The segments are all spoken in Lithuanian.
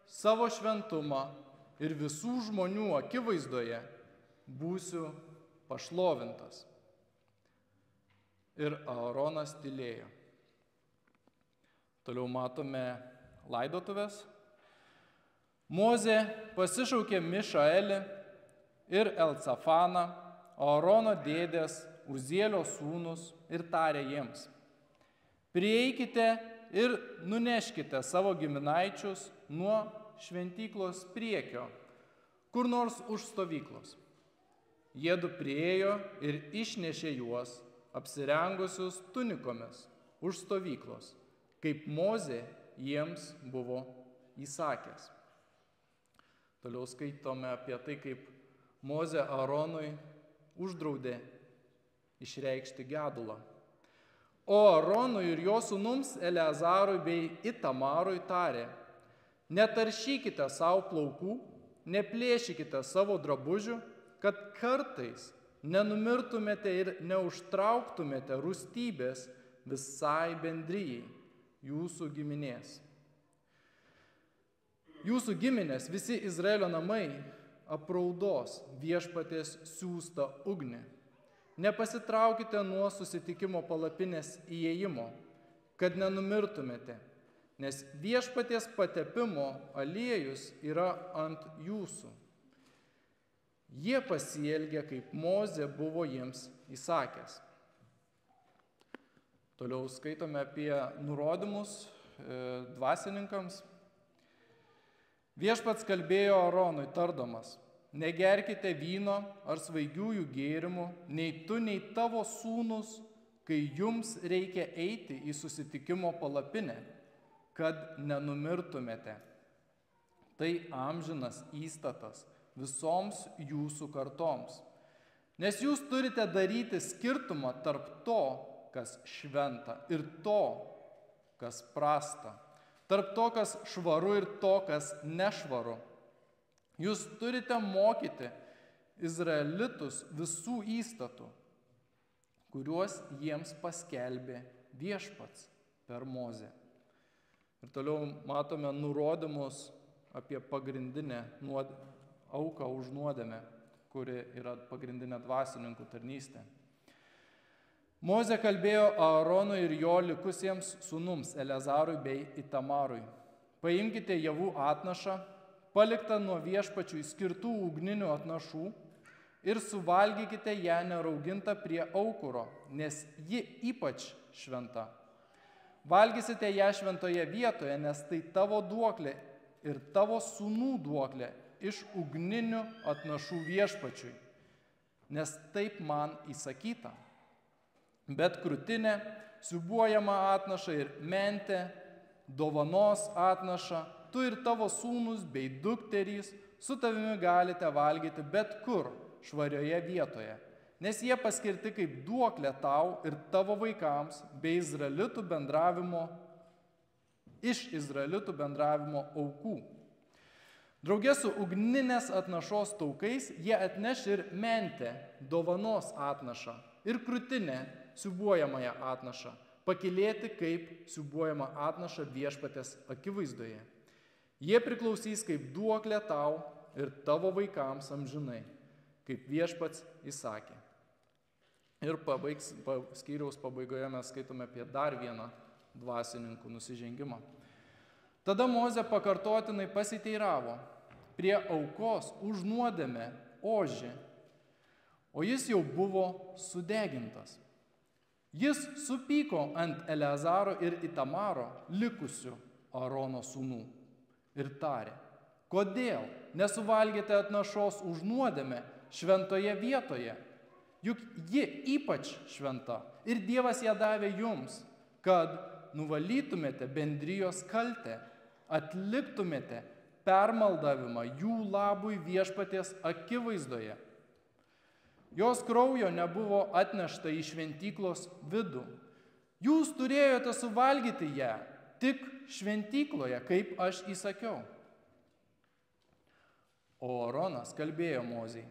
savo šventumą ir visų žmonių akivaizdoje būsiu pašlovintas. Ir Aaronas tylėjo. Toliau matome laidotuvės. Mozė pasišaukė Mišaelį ir Elcafaną, Aarono dėdės, Uzielio sūnus, ir tarė jiems: prieikite ir nuneškite savo giminaičius nuo šventyklos priekio, kur nors už stovyklos. Jiedu priėjo ir išnešė juos, apsirengusius tunikomis, už stovyklos, kaip Mozė jiems buvo įsakęs. Toliau skaitome apie tai, kaip Mozė Aaronui uždraudė išreikšti gedulą. O Aaronui ir jo sūnums Eleazarui bei Itamarui tarė: netaršykite savo plaukų, neplėšykite savo drabužių, kad kartais nenumirtumėte ir neužtrauktumėte rūstybės visai bendrijai jūsų giminės. Jūsų giminės, visi Izraelio namai, apraudos viešpaties siųstą ugnį. Nepasitraukite nuo susitikimo palapinės įėjimo, kad nenumirtumėte, nes viešpaties patepimo aliejus yra ant jūsų. Jie pasielgė, kaip Mozė buvo jiems įsakęs. Toliau skaitome apie nurodymus dvasininkams. Viešpats kalbėjo Aaronui tardamas: negerkite vyno ar svaigiųjų gėrimų, nei tu, nei tavo sūnus, kai jums reikia eiti į susitikimo palapinę, kad nenumirtumėte. Tai amžinas įstatas visoms jūsų kartoms. Nes jūs turite daryti skirtumą tarp to, kas šventa, ir to, kas prasta, tarp to, kas švaru, ir to, kas nešvaru. Jūs turite mokyti izraelitus visų įstatų, kuriuos jiems paskelbė viešpats per Mozę. Ir toliau matome nurodymus apie pagrindinę auką už nuodėmę, kuri yra pagrindinė dvasininkų tarnystė. Mozė kalbėjo Aaronui ir jo likusiems sūnums Eleazarui bei Itamarui: paimkite javų atnašą, paliktą nuo viešpačiui skirtų ugninių atnašų, ir suvalgykite ją neraugintą prie aukuro, nes ji ypač šventa. Valgysite ją šventoje vietoje, nes tai tavo duoklė ir tavo sūnų duoklė iš ugninių atnašų viešpačiui, nes taip man įsakyta. Bet krūtinę, siūbuojamą atnašą ir mentę, dovanos atnašą, tu ir tavo sūnus bei dukterys su tavimi galite valgyti bet kur švarioje vietoje, nes jie paskirti kaip duoklė tau ir tavo vaikams bei iš izraelitų bendravimo aukų. Drauge su ugninės atnašos taukais jie atneš ir mentę, dovanos atnašą, ir krūtinę, siūbuojamąją atnašą, pakylėti kaip siūbuojama atnaša viešpatės akivaizdoje. Jie priklausys kaip duoklė tau ir tavo vaikams amžinai, kaip viešpats įsakė. Ir skyriaus pabaigoje mes skaitome apie dar vieną dvasininkų nusižengimą. Tada Mozė pakartotinai pasiteiravo: prie aukos už nuodėmę ožį, o jis jau buvo sudegintas. Jis supyko ant Eleazaro ir Itamaro likusių Aarono sūnų ir tarė: kodėl nesuvalgėte atnašos už nuodėmę šventoje vietoje? Juk ji ypač šventa ir Dievas ją davė jums, kad nuvalytumėte bendrijos kaltę, atliktumėte permaldavimą jų labui viešpaties akivaizdoje. Jos kraujo nebuvo atnešta į šventyklos vidų. Jūs turėjote suvalgyti ją tik šventykloje, kaip aš įsakiau. O Aaronas kalbėjo Mozei: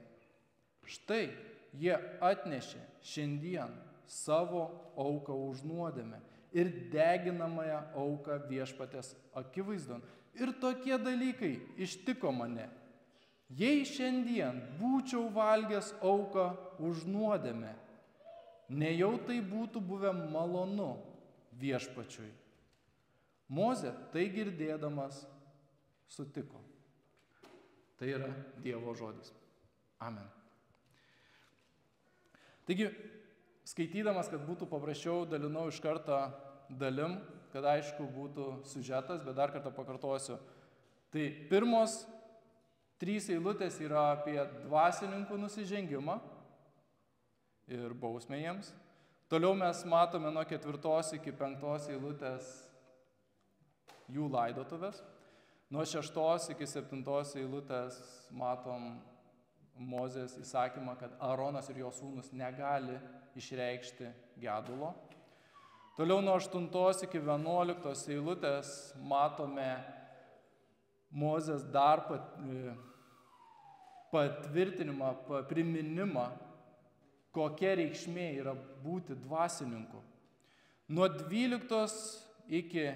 štai jie atnešė šiandien savo auką už nuodėmę ir deginamąją auką viešpatės akivaizdon ir tokie dalykai ištiko mane. Jei šiandien būčiau valgęs auką už nuodėmę, nejau tai būtų buvę malonu viešpačiui. Mozė tai girdėdamas sutiko. Tai yra Dievo žodis. Amen. Taigi, skaitydamas, kad būtų paprasčiau, dalinau iš karto dalim, kad aišku būtų siužetas, bet dar kartą pakartosiu. Tai pirmos 3 eilutės yra apie dvasininkų nusižengimą ir bausmę jiems. Toliau mes matome nuo 4 iki 5 eilutės jų laidotuvės. Nuo 6 iki 7 eilutės matom Mozės įsakymą, kad Aaronas ir jo sūnus negali išreikšti gedulo. Toliau nuo 8 iki 11 eilutės matome Mozės dar patvirtinimą, priminimą, kokia reikšmė yra būti dvasininku. Nuo 12 iki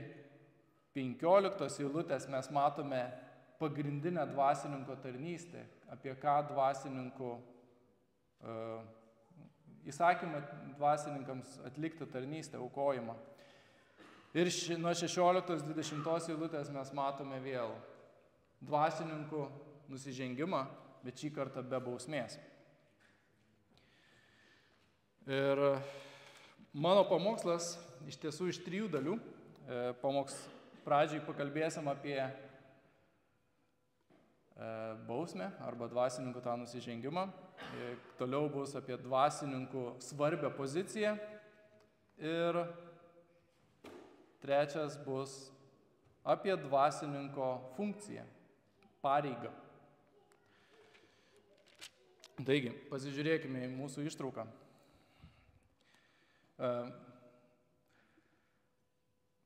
15 eilutės mes matome pagrindinę dvasininko tarnystę, apie ką dvasininkų įsakymą dvasininkams atlikti tarnystę, aukojimą. Ir nuo 16-20 eilutės mes matome vėl dvasininkų nusižengimą, bet šį kartą be bausmės. Ir mano pamokslas iš tiesų iš 3 dalių. Pradžiai pakalbėsim apie bausmę arba dvasininkų tą nusižengimą. Toliau bus apie dvasininkų svarbią poziciją. Ir trečias bus apie dvasininko funkciją, pareigą. Taigi, pasižiūrėkime į mūsų ištrauką.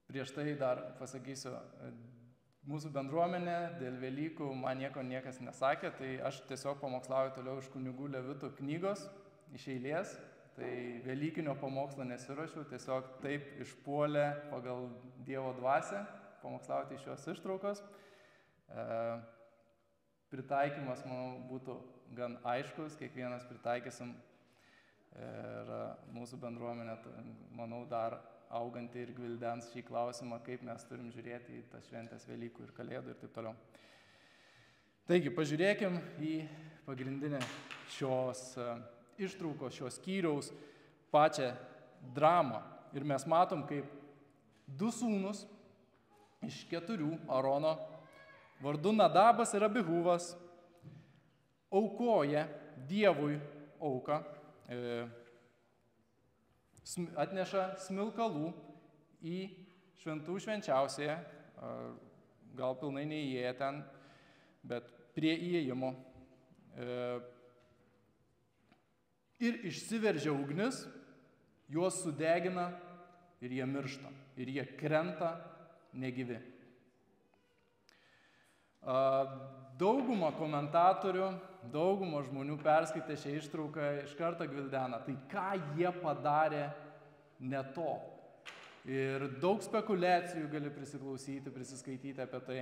Prieš tai dar pasakysiu, mūsų bendruomenė dėl Velykų man niekas nesakė, tai aš tiesiog pamokslauju toliau iš kunigų levitų knygos iš eilės. Tai Velykinio pamokslo nesiruošiu, tiesiog taip išpuolė pagal Dievo dvasią pamokslauti iš šios ištraukos. Pritaikymas, manau, būtų gan aiškus, kiekvienas pritaikysim. Ir mūsų bendruomenė, manau, dar auganti ir gvildens šį klausimą, kaip mes turim žiūrėti į tas šventės Velykų ir Kalėdų ir taip toliau. Taigi, pažiūrėkim į pagrindinę šios ištraukos, šios skyriaus pačią dramą. Ir mes matom, kaip 2 sūnus iš 4 Aarono, vardu Nadabas ir Abihuvas, aukoja Dievui auką, atneša smilkalų į šventų švenčiausiąją, gal pilnai neįėję ten, bet prie įėjimo. Ir išsiveržia ugnis, juos sudegina ir jie miršta. Ir jie krenta negyvi. Dauguma komentatorių, dauguma žmonių perskaitę šią ištrauką iš karto gvildena. Tai ką jie padarė ne to? Ir daug spekulacijų gali prisiklausyti, prisiskaityti apie tai.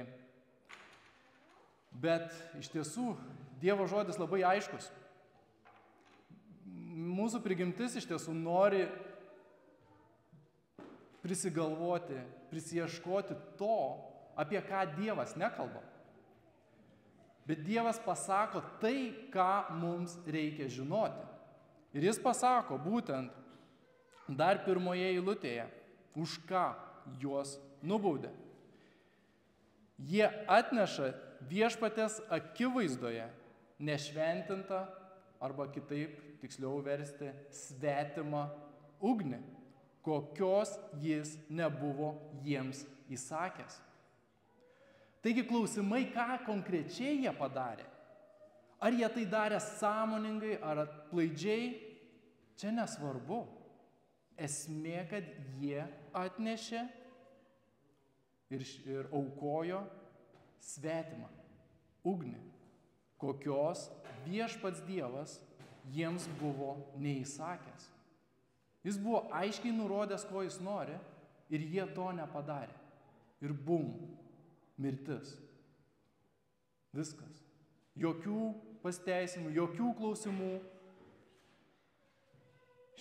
Bet iš tiesų Dievo žodis labai aiškus. Mūsų prigimtis iš tiesų nori prisigalvoti, prisiieškoti to, apie ką Dievas nekalba. Bet Dievas pasako tai, ką mums reikia žinoti. Ir jis pasako būtent dar 1 eilutėje, už ką juos nubaudė. Jie atneša viešpatės akivaizdoje nešventintą, arba kitaip, tiksliau versti, svetimą ugnį, kokios jis nebuvo jiems įsakęs. Taigi klausimai, ką konkrečiai jie padarė. Ar jie tai darė sąmoningai, ar atlaidžiai, čia nesvarbu. Esmė, kad jie atnešė ir aukojo svetimą ugnį, kokios viešpats Dievas jiems buvo neįsakęs. Jis buvo aiškiai nurodęs, ko jis nori, ir jie to nepadarė. Ir bum, mirtis. Viskas. Jokių pasteisimų, jokių klausimų.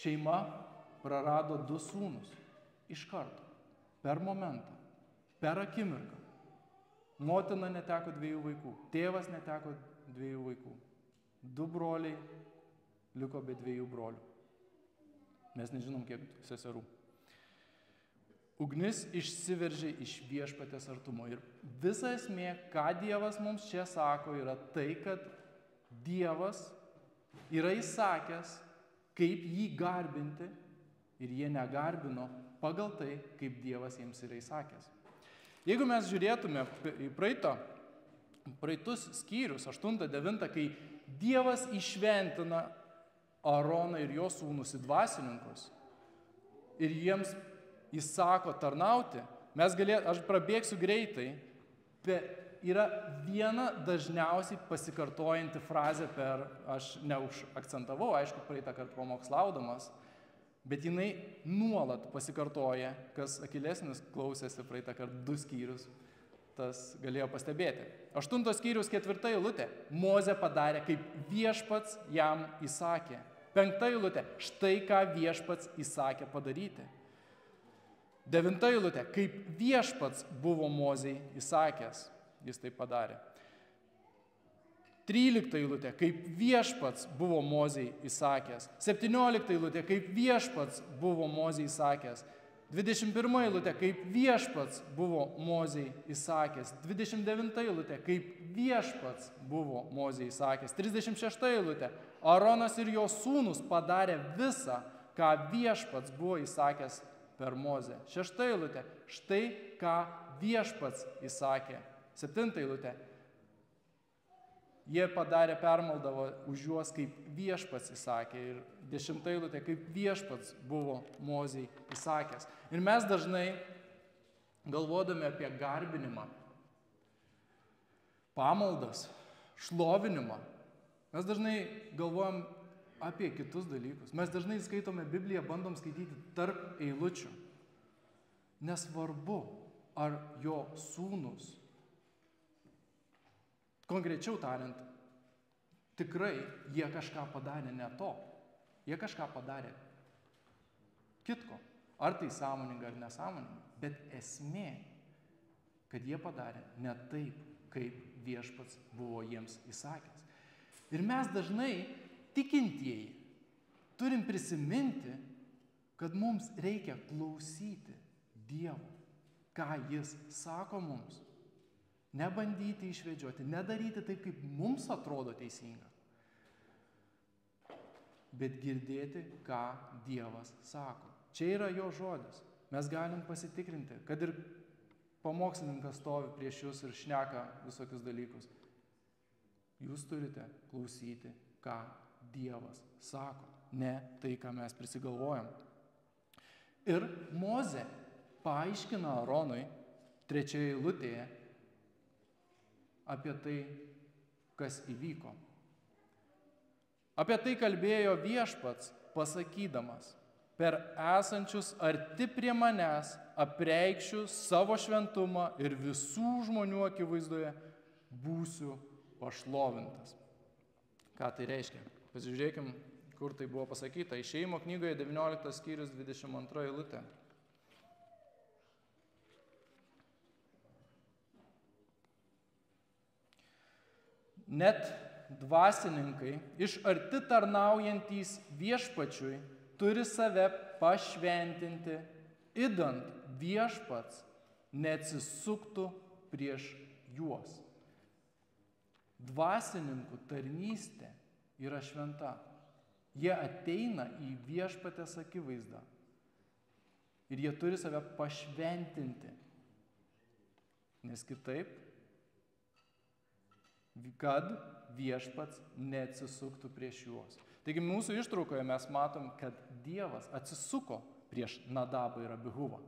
Šeima prarado 2 sūnus. Iš karto. Per momentą. Per akimirką. Motina neteko 2 vaikų. Tėvas neteko 2 vaikų. 2 broliai liko be 2 brolių. Mes nežinom, kiek seserų. Ugnis išsiveržė iš Viešpaties artumo. Ir visa esmė, ką Dievas mums čia sako, yra tai, kad Dievas yra įsakęs, kaip jį garbinti, ir jie negarbino pagal tai, kaip Dievas jiems yra įsakęs. Jeigu mes žiūrėtume į praeitus skyrius, 8-9, kai Dievas išventina Aaroną ir jo sūnus į dvasininkus ir jiems įsako tarnauti, aš prabėgsiu greitai, yra viena dažniausiai pasikartojanti frazė aš neužakcentavau, aišku, praeitą kartą pamokslaudamas, bet jinai nuolat pasikartoja, kas akylesnis klausėsi praeitą kartą 2 skyrius, tas galėjo pastebėti. 8 skyrius 4 eilutė. Mozė padarė, kaip Viešpats jam įsakė. 5 eilutė. Štai ką Viešpats įsakė padaryti. 9 eilutė. Kaip Viešpats buvo Mozei įsakęs, jis tai padarė. 13 eilutė. Kaip Viešpats buvo Mozei įsakęs. 17 eilutė. Kaip Viešpats buvo Mozei įsakęs. 21 eilutė, kaip Viešpats buvo Mozei įsakęs. 29 eilutė, kaip Viešpats buvo Mozei įsakęs. 36 eilutė, Aaronas ir jo sūnus padarė visą, ką Viešpats buvo įsakęs per Mozę. 6 eilutė, štai ką Viešpats įsakė. 7 eilutė, jie padarė permaldavo už juos, kaip Viešpats įsakė. Ir 10 eilutė, kaip Viešpats buvo Mozei įsakęs. Ir mes dažnai, galvodami apie garbinimą, pamaldas, šlovinimą, mes dažnai galvojam apie kitus dalykus. Mes dažnai skaitome Bibliją, bandom skaityti tarp eilučių. Nesvarbu, ar jo sūnus, konkrečiau tariant, tikrai jie kažką padarė ne to. Jie kažką padarė kitko. Ar tai sąmoninga ar nesąmoninga. Bet esmė, kad jie padarė ne taip, kaip Viešpats buvo jiems įsakęs. Ir mes dažnai, tikintieji, turim prisiminti, kad mums reikia klausyti Dievo, ką Jis sako mums. Nebandyti išvedžioti, nedaryti taip, kaip mums atrodo teisinga, bet girdėti, ką Dievas sako. Čia yra jo žodis. Mes galim pasitikrinti, kad ir pamokslininkas stovi prieš jūs ir šneka visokius dalykus. Jūs turite klausyti, ką Dievas sako, ne tai, ką mes prisigalvojam. Ir Mozė paaiškina Aaronui 3 eilutėje apie tai, kas įvyko. Apie tai kalbėjo Viešpats, pasakydamas, per esančius arti prie manęs apreikšiu savo šventumą ir visų žmonių akivaizdoje būsiu pašlovintas. Ką tai reiškia? Pasižiūrėkim, kur tai buvo pasakyta. Išėjimo knygoje 19 skyrius 22 eilutė. Net dvasininkai iš arti tarnaujantys Viešpačiui turi save pašventinti, idant Viešpats neatsisuktų prieš juos. Dvasininkų tarnystė yra šventa. Jie ateina į Viešpatės akivaizdą ir jie turi save pašventinti, nes kitaip, kad Viešpats neatsisuktų prieš juos. Taigi mūsų ištraukoje mes matom, kad Dievas atsisuko prieš Nadabą ir Abihuvą.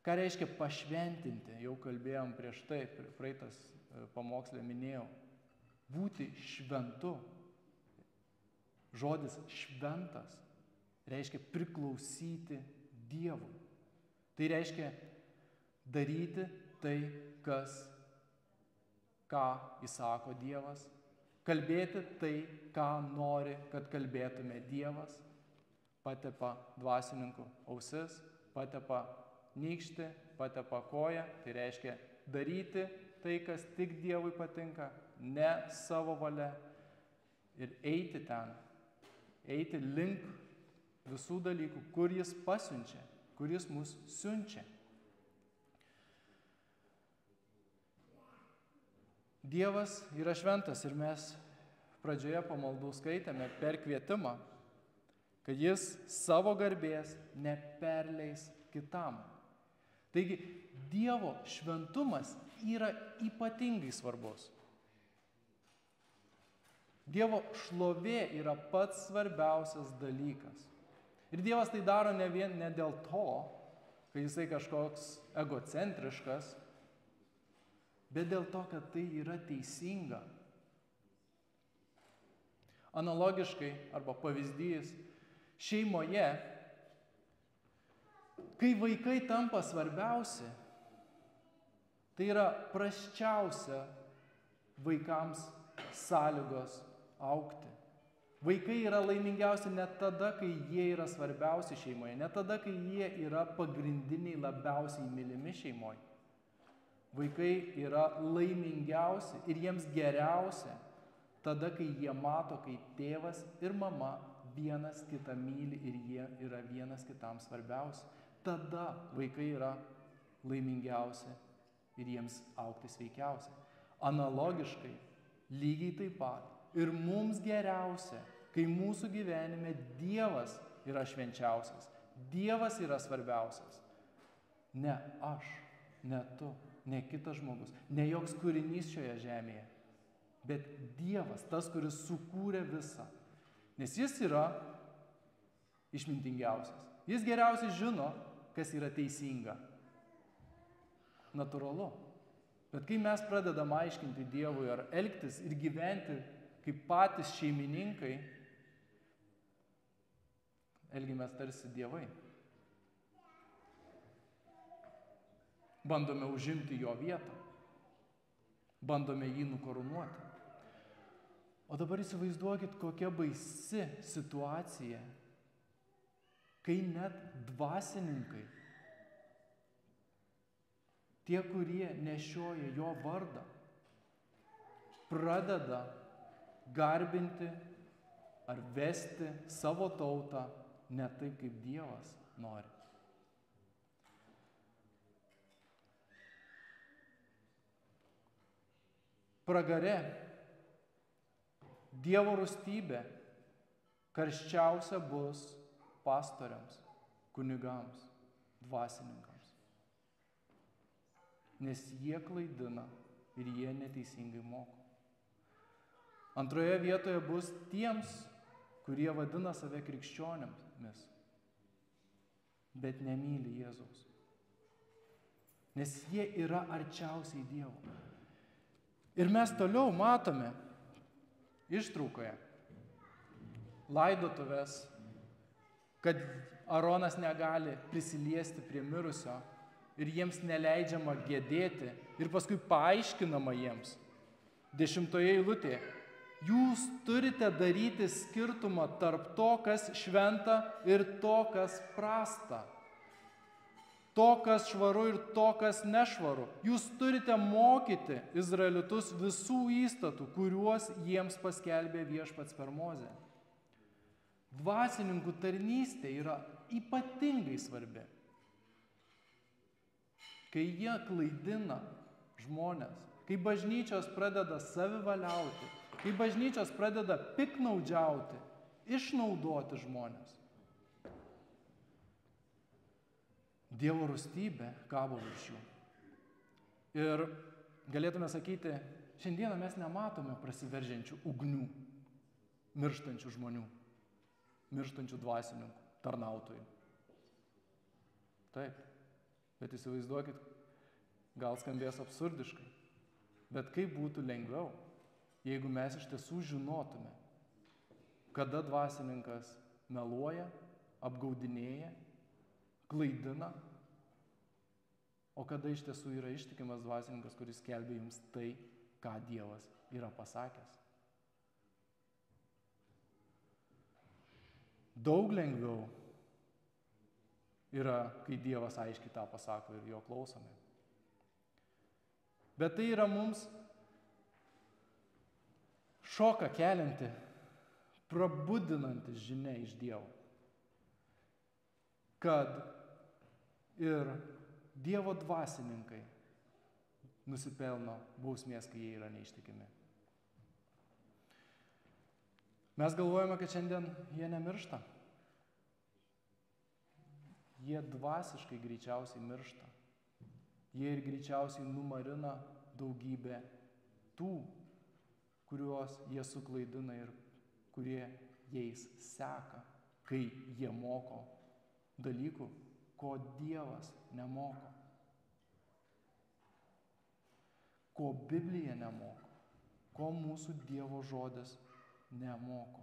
Ką reiškia pašventinti? Jau kalbėjom prieš tai, praeitas pamokslė minėjau. Būti šventu. Žodis šventas reiškia priklausyti Dievui. Tai reiškia daryti tai, ką įsako Dievas, kalbėti tai, ką nori, kad kalbėtume Dievas, patepa dvasininkų ausis, patepa nykštį, patepa koją, tai reiškia daryti tai, kas tik Dievui patinka, ne savo valia ir eiti ten, eiti link visų dalykų, kur Jis pasiunčia, kur Jis mus siunčia. Dievas yra šventas ir mes pradžioje pamaldų skaitėme per kvietimą, kad Jis savo garbės neperleis kitam. Taigi, Dievo šventumas yra ypatingai svarbus. Dievo šlovė yra pats svarbiausias dalykas. Ir Dievas tai daro ne dėl to, kad Jisai kažkoks egocentriškas, bet dėl to, kad tai yra teisinga. Analogiškai, arba pavyzdys, šeimoje, kai vaikai tampa svarbiausi, tai yra prasčiausia vaikams sąlygos augti. Vaikai yra laimingiausi ne tada, kai jie yra svarbiausi šeimoje, ne tada, kai jie yra pagrindiniai labiausiai mylimi šeimoje. Vaikai yra laimingiausi ir jiems geriausia tada, kai jie mato, kai tėvas ir mama vienas kitą myli ir jie yra vienas kitam svarbiausi. Tada vaikai yra laimingiausi ir jiems augti sveikiausia. Analogiškai, lygiai taip pat ir mums geriausia, kai mūsų gyvenime Dievas yra švenčiausias, Dievas yra svarbiausias. Ne aš, ne tu, ne kitas žmogus, ne joks kūrinys šioje žemėje, bet Dievas, tas, kuris sukūrė visą. Nes Jis yra išmintingiausias. Jis geriausiai žino, kas yra teisinga. Natūralu. Bet kai mes pradedam aiškinti Dievui ar elgtis ir gyventi kaip patys šeimininkai, elgimės tarsi dievai. Bandome užimti jo vietą. Bandome jį nukarūnuoti. O dabar įsivaizduokit, kokia baisi situacija, kai net dvasininkai, tie, kurie nešioja jo vardą, pradeda garbinti ar vesti savo tautą ne taip, kaip Dievas nori. Pragare Dievo rūstybė karščiausia bus pastoriams, kunigams, dvasininkams. Nes jie klaidina ir jie neteisingai moko. Antroje vietoje bus tiems, kurie vadina save krikščionėmis, bet nemyli Jėzaus. Nes jie yra arčiausiai Dievo. Ir mes toliau matome ištraukoje laidotuvės, kad Aronas negali prisiliesti prie mirusio ir jiems neleidžiama gedėti ir paskui paaiškinama jiems 10 eilutėje. Jūs turite daryti skirtumą tarp to, kas šventa ir to, kas prasta. To, kas švaru ir to, kas nešvaru. Jūs turite mokyti izraelitus visų įstatų, kuriuos jiems paskelbė Viešpats per Mozę. Dvasininkų tarnystė yra ypatingai svarbi. Kai jie klaidina žmonės, kai bažnyčios pradeda savivaliauti, kai bažnyčios pradeda piknaudžiauti, išnaudoti žmonės, Dievo rūstybė kabo virš jų. Ir galėtume sakyti, šiandieną mes nematome prasiveržiančių ugnių, mirštančių žmonių, mirštančių dvasininkų, tarnautojų. Taip, bet įsivaizduokit, gal skambės absurdiškai, bet kaip būtų lengviau, jeigu mes iš tiesų žinotume, kada dvasininkas meluoja, apgaudinėja, klaidina o kada iš tiesų yra ištikimas dvasininkas, kuris skelbia jums tai, ką Dievas yra pasakęs. Daug lengviau yra, kai Dievas aiškiai tą pasako ir jo klausome. Bet tai yra mums šoką kelianti, prabudinanti žinia iš Dievo, kad ir Dievo dvasininkai nusipelno bausmės, kai jie yra neištikimi. Mes galvojame, kad šiandien jie nemiršta. Jie dvasiškai greičiausiai miršta. Jie ir greičiausiai numarina daugybę tų, kuriuos jie suklaidina ir kurie jais seka, kai jie moko dalykų, ko Dievas nemoko. Ko Biblija nemoko, ko mūsų Dievo žodis nemoko.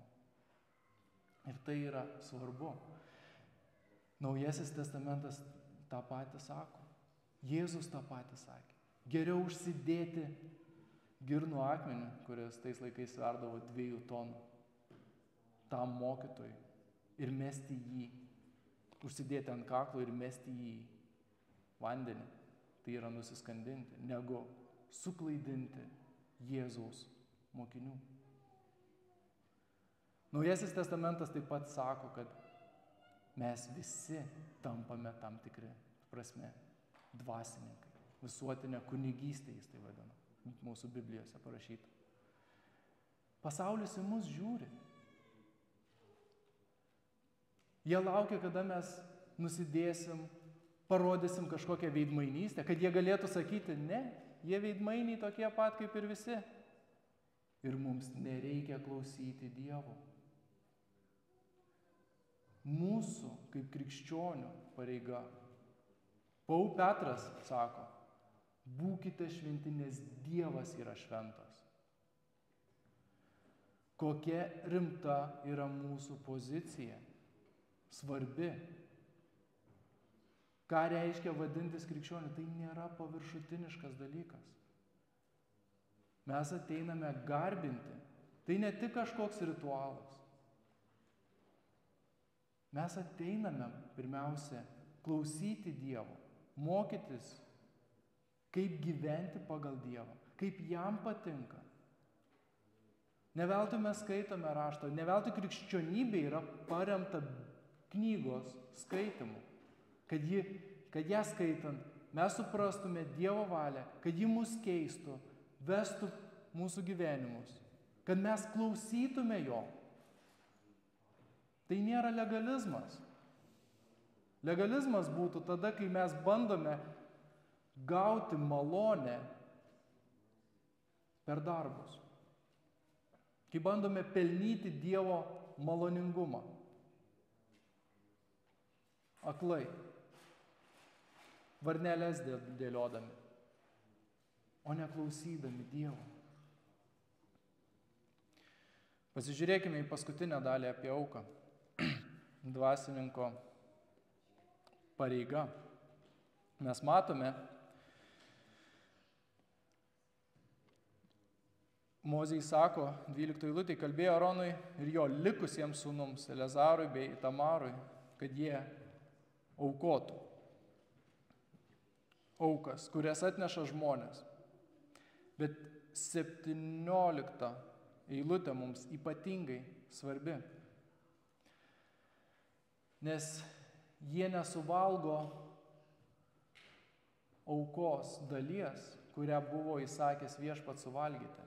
Ir tai yra svarbu. Naujasis testamentas tą patį sako. Jėzus tą patį sakė. Geriau užsidėti girnų akmenį, kuris tais laikais sverdavo 2 tonų, tam mokytojui ir mesti jį, užsidėti ant kaklo ir mesti jį į vandenį. Tai yra nusiskandinti, negu suklaidinti Jėzaus mokinių. Naujasis testamentas taip pat sako, kad mes visi tampame tam tikri prasme dvasininkai. Visuotinė kunigystė jis tai vadina, mūsų Biblijose parašyta. Pasaulis į mus žiūri. Jie laukia, kada mes nusidėsim, parodysim kažkokią veidmainystę, kad jie galėtų sakyti, ne, jie veidmainiai tokie pat kaip ir visi. Ir mums nereikia klausyti Dievo. Mūsų, kaip krikščionių, pareiga. Petras sako, būkite šventi, nes Dievas yra šventas. Kokia rimta yra mūsų pozicija? Svarbi. Ką reiškia vadintis krikščioniu? Tai nėra paviršutiniškas dalykas. Mes ateiname garbinti. Tai ne tik kažkoks ritualas. Mes ateiname pirmiausia klausyti Dievo, mokytis, kaip gyventi pagal Dievą, kaip jam patinka. Ne veltui mes skaitome raštą, ne veltui krikščionybė yra paremta knygos skaitimu, kad ją skaitant mes suprastume Dievo valią, kad ji mus keistų, vestų mūsų gyvenimus, kad mes klausytume jo. Tai nėra legalizmas. Legalizmas būtų tada, kai mes bandome gauti malonę per darbus. Kai bandome pelnyti Dievo maloningumą. Aklai. Varneles dėliodami. O neklausydami Dievo. Pasižiūrėkime į paskutinę dalį apie auką. Dvasininko pareiga. Mes matome, Mozei sako, 12 eilutėje kalbėjo Aronui ir jo likusiems sūnums, Eleazarui bei Itamarui, kad jie aukotų aukas, kurias atneša žmonės. Bet 17 eilutė mums ypatingai svarbi. Nes jie nesuvalgo aukos dalies, kurią buvo įsakęs Viešpats suvalgyti.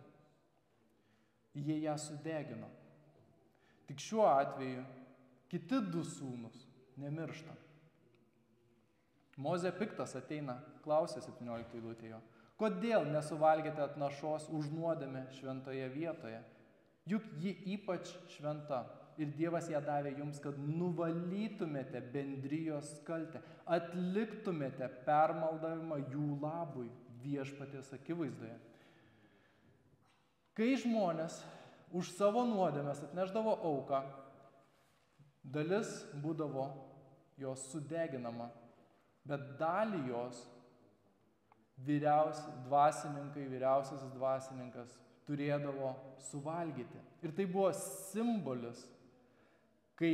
Jie ją sudegino. Tik šiuo atveju kiti 2 sūnus nemiršta. Mozė piktas ateina, klausė 17 eilutėje, kodėl nesuvalgėte atnašos už nuodėmę šventoje vietoje? Juk ji ypač šventa. Ir Dievas ją davė jums, kad nuvalytumėte bendrijos kaltę, atliktumėte permaldavimą jų labui Viešpaties akivaizdoje. Kai žmonės už savo nuodėmes atnešdavo auką, dalis būdavo jos sudeginama, bet dalį jos dvasininkai, vyriausiasis dvasininkas turėdavo suvalgyti. Ir tai buvo simbolis, kai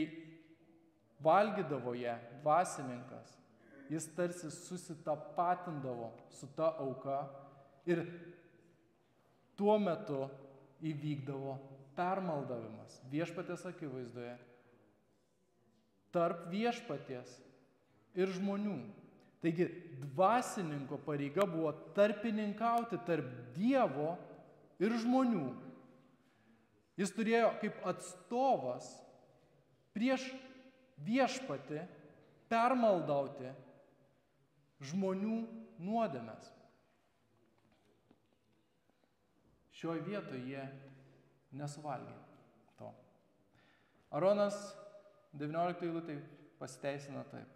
valgydavo ją dvasininkas, jis tarsi susitapatindavo su ta auka ir tuo metu įvykdavo permaldavimas viešpaties akivaizdoje tarp viešpaties ir žmonių. Taigi dvasininko pareiga buvo tarpininkauti tarp Dievo ir žmonių. Jis turėjo kaip atstovas prieš viešpatį permaldauti žmonių nuodėmes. Šioje vietoje jie nesuvalgė to. Aronas 19 eilutėj pasiteisina taip.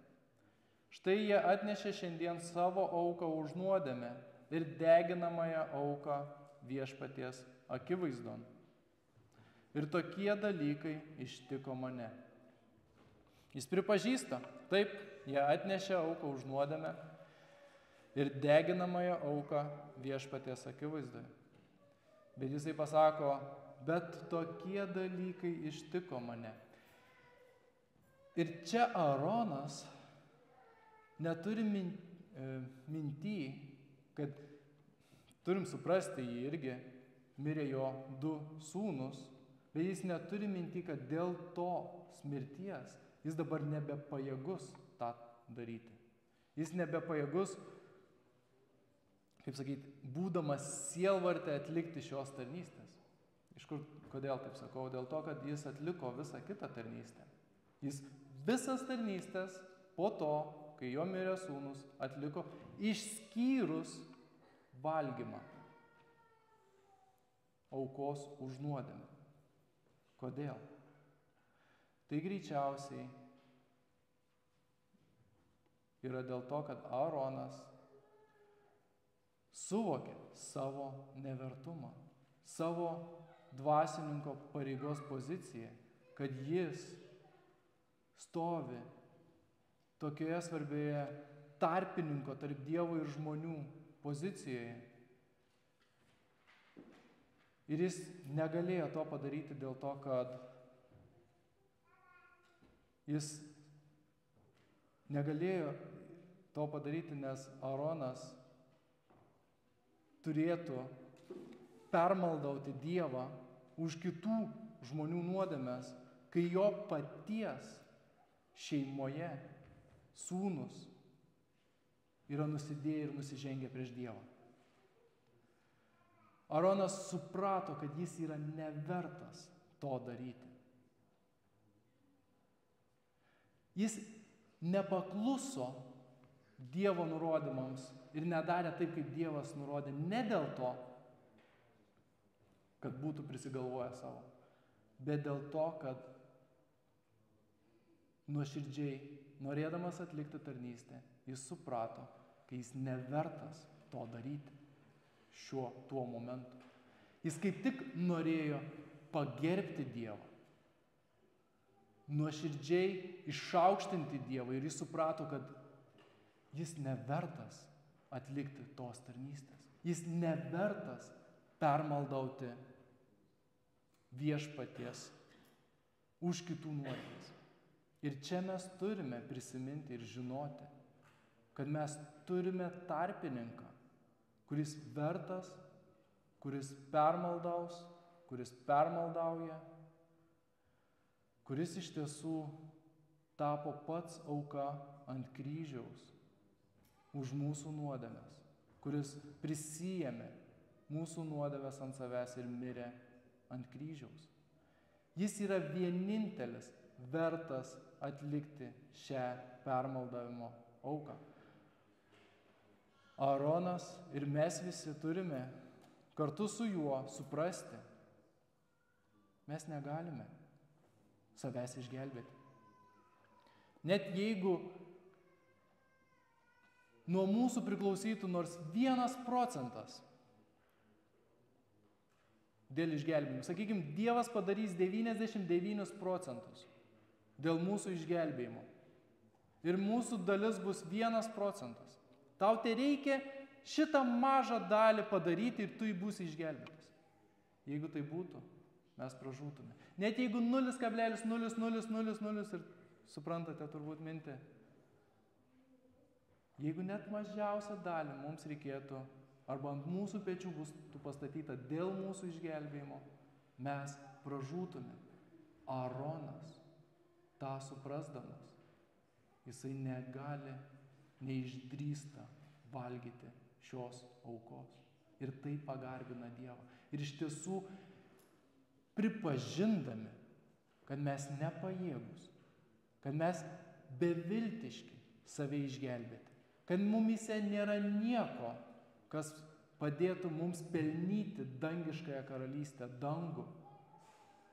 Štai jie atnešė šiandien savo auką už nuodėmę ir deginamąją auką viešpaties akivaizdon. Ir tokie dalykai ištiko mane. Jis pripažįsta, taip, jie atnešė auką už nuodėmę ir deginamąją auką viešpaties akivaizdoje. Bet jisai pasako, bet tokie dalykai ištiko mane. Ir čia Aronas neturi minty, kad turim suprasti, jį irgi mirė jo 2 sūnus, bet jis neturi minty, kad dėl tos mirties jis dabar nebepajėgus tą daryti. Jis nebepajėgus, kaip sakyti, būdamas sielvarte atlikti šios tarnystės. Iš kur, kodėl taip sakau? Dėl to, kad jis atliko visą kitą tarnystę. Jis visas tarnystės po to, kai jo mirė sūnus, atliko išskyrus valgymą aukos už nuodėmę. Kodėl? Tai greičiausiai yra dėl to, kad Aaronas suvokė savo nevertumą, savo dvasininko pareigos poziciją, kad jis stovi tokioje svarbioje tarpininko tarp Dievo ir žmonių pozicijoje. Ir jis negalėjo to padaryti dėl to, kad jis negalėjo to padaryti, nes Aaronas turėtų permaldauti Dievą už kitų žmonių nuodėmes, kai jo paties šeimoje sūnus yra nusidėję ir nusižengę prieš Dievą. Aaronas suprato, kad jis yra nevertas to daryti. Jis nepakluso Dievo nurodymams ir nedarė taip, kaip Dievas nurodė, ne dėl to, kad būtų prisigalvoję savo, bet dėl to, kad nuoširdžiai, norėdamas atlikti tarnystę, jis suprato, kad jis nevertas to daryti tuo momentu. Jis kaip tik norėjo pagerbti Dievą, nuoširdžiai išaukštinti Dievą ir jis suprato, kad jis nevertas atlikti tos tarnystės. Jis nevertas permaldauti viešpaties už kitų nuodėmes. Ir čia mes turime prisiminti ir žinoti, kad mes turime tarpininką, kuris vertas, kuris permaldaus, kuris permaldauja, kuris iš tiesų tapo pats auka ant kryžiaus už mūsų nuodėmes, kuris prisijėmė mūsų nuodėmes ant savęs ir mirė ant kryžiaus. Jis yra vienintelis vertas atlikti šią permaldavimo auką. Aaronas ir mes visi turime kartu su juo suprasti, mes negalime savęs išgelbėti. Net jeigu nuo mūsų priklausytų nors 1% dėl išgelbėjimo. Sakykime, Dievas padarys 99% dėl mūsų išgelbėjimo. Ir mūsų dalis bus 1%. Tau tai reikia šitą mažą dalį padaryti ir tu būsi išgelbėtas. Jeigu tai būtų, mes pražūtume. Net jeigu 0,0000 ir suprantate turbūt mintį. Jeigu net mažiausią dalį mums reikėtų, arba ant mūsų pečių bus pastatyta dėl mūsų išgelbėjimo, mes pražūtume. Aaronas, tą suprasdamas, jisai negali, neišdrįsta valgyti šios aukos. Ir tai pagarbina Dievą. Ir iš tiesų, pripažindami, kad mes nepajėgus, kad mes beviltiški save išgelbėti, kad mumise nėra nieko, kas padėtų mums pelnyti dangiškąją karalystę, dangų,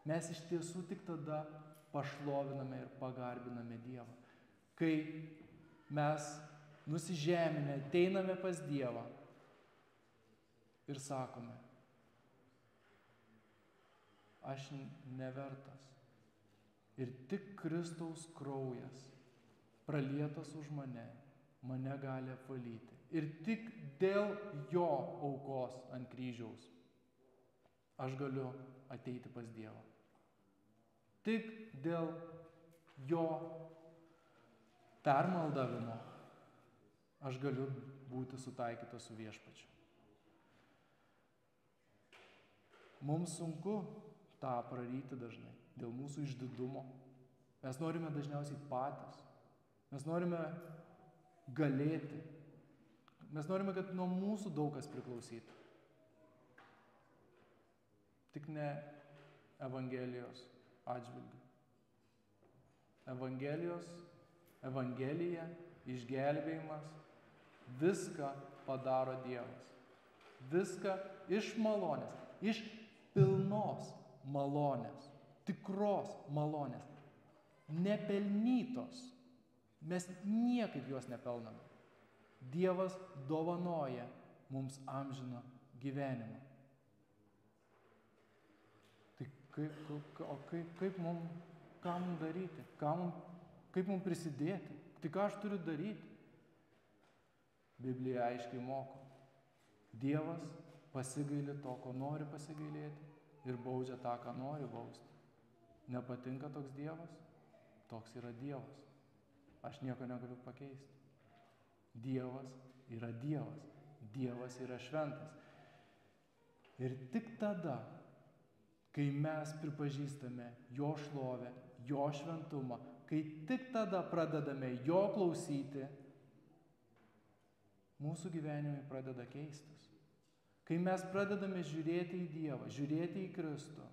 mes iš tiesų tik tada pašloviname ir pagarbiname Dievą. Kai mes nusižeminę ateiname pas Dievą ir sakome, aš nevertas ir tik Kristaus kraujas pralietas už mane gali apvalyti. Ir tik dėl jo aukos ant kryžiaus aš galiu ateiti pas Dievą. Tik dėl jo permaldavimo aš galiu būti sutaikytas su Viešpačiu. Mums sunku tą praryti dažnai dėl mūsų išdidumo. Mes norime dažniausiai patys. Mes norime galėti. Mes norime, kad nuo mūsų daug kas priklausytų. Tik ne Evangelijos atžvilgiu. Evangelija, išgelbėjimas, viską padaro Dievas. Viską iš malonės, iš pilnos malonės, tikros malonės, nepelnytos. Mes niekaip jos nepelname. Dievas dovanoja mums amžiną gyvenimą. Tai ką mums daryti? Kaip mums prisidėti? Tai ką aš turiu daryti? Biblija aiškiai moko. Dievas pasigaili to, ko nori pasigailėti ir baudžia tą, ką nori bausti. Nepatinka toks Dievas? Toks yra Dievas. Aš nieko negaliu pakeisti. Dievas yra Dievas. Dievas yra šventas. Ir tik tada, kai mes pripažįstame jo šlovę, jo šventumą, kai tik tada pradedame jo klausyti, mūsų gyvenimai pradeda keistis. Kai mes pradedame žiūrėti į Dievą, žiūrėti į Kristų,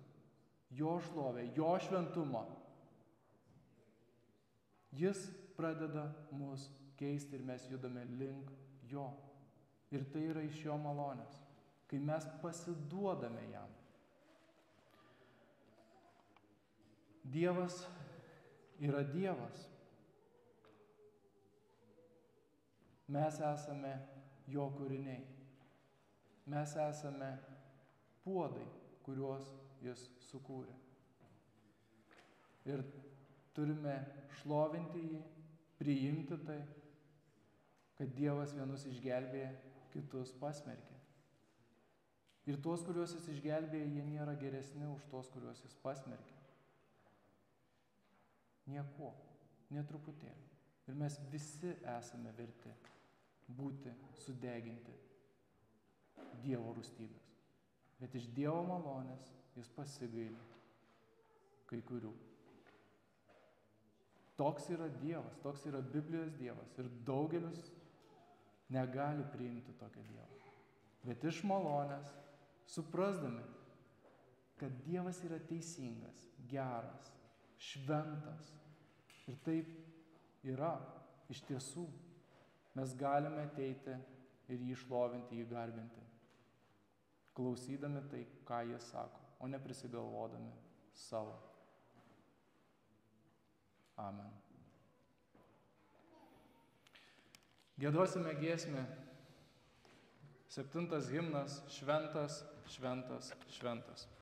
jo šlovę, jo šventumą, jis pradeda mus keisti ir mes judame link jo. Ir tai yra iš jo malonės, kai mes pasiduodame jam. Dievas yra Dievas. Mes esame jo kūriniai. Mes esame puodai, kuriuos jis sukūrė. Ir turime šlovinti jį, priimti tai, kad Dievas vienus išgelbėja, kitus pasmerkė. Ir tuos, kuriuos jis išgelbėja, jie nėra geresni už tuos, kuriuos jis pasmerkė. Niekuo, netruputėlį. Ir mes visi esame verti būti sudeginti Dievo rūstybės. Bet iš Dievo malonės jis pasigaili kai kurių. Toks yra Dievas, toks yra Biblijos Dievas. Ir daugelis negali priimti tokio Dievo. Bet iš malonės, suprasdami, kad Dievas yra teisingas, geras, šventas. Ir taip yra iš tiesų. Mes galime ateiti ir jį šlovinti, jį garbinti, klausydami tai, ką jis sako, o ne prisigalvodami savo. Amen. Giedosime giesmę. 7 himnas, šventas, šventas, šventas.